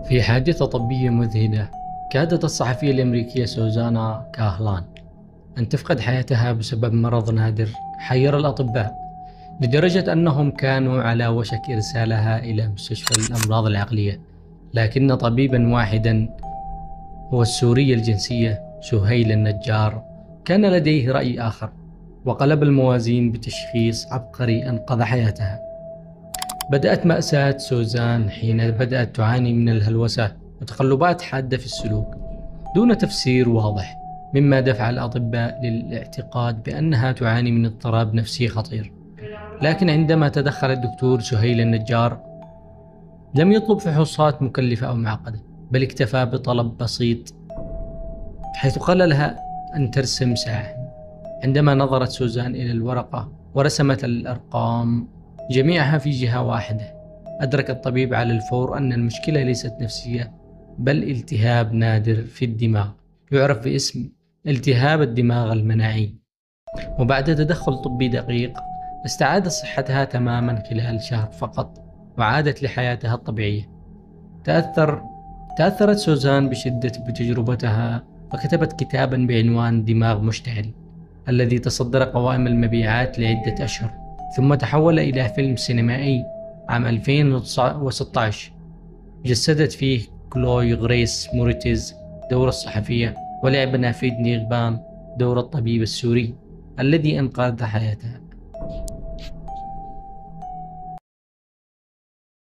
في حادثة طبية مذهلة، كادت الصحفية الأمريكية سوزانا كاهلان أن تفقد حياتها بسبب مرض نادر حير الأطباء، لدرجة أنهم كانوا على وشك إرسالها إلى مستشفى الأمراض العقلية. لكن طبيبا واحدا، هو السوري الجنسية سهيل النجار، كان لديه رأي آخر، وقلب الموازين بتشخيص عبقري أنقذ حياتها. بدأت مأساة سوزان حين بدأت تعاني من الهلوسة وتقلبات حادة في السلوك دون تفسير واضح، مما دفع الأطباء للاعتقاد بأنها تعاني من اضطراب نفسي خطير. لكن عندما تدخل الدكتور سهيل النجار لم يطلب فحوصات مكلفة أو معقدة، بل اكتفى بطلب بسيط، حيث قال لها أن ترسم ساعة. عندما نظرت سوزان إلى الورقة ورسمت الأرقام جميعها في جهة واحدة، أدرك الطبيب على الفور أن المشكلة ليست نفسية، بل التهاب نادر في الدماغ يعرف باسم التهاب الدماغ المناعي. وبعد تدخل طبي دقيق استعادت صحتها تماما خلال شهر فقط، وعادت لحياتها الطبيعية. تأثرت سوزان بشدة بتجربتها، فكتبت كتابا بعنوان دماغ مشتعل، الذي تصدر قوائم المبيعات لعدة أشهر، ثم تحول إلى فيلم سينمائي عام 2016 جسدت فيه كلوي غريس موريتز دور الصحفية، ولعب نافيد نيغبان دور الطبيب السوري الذي أنقذ حياتها.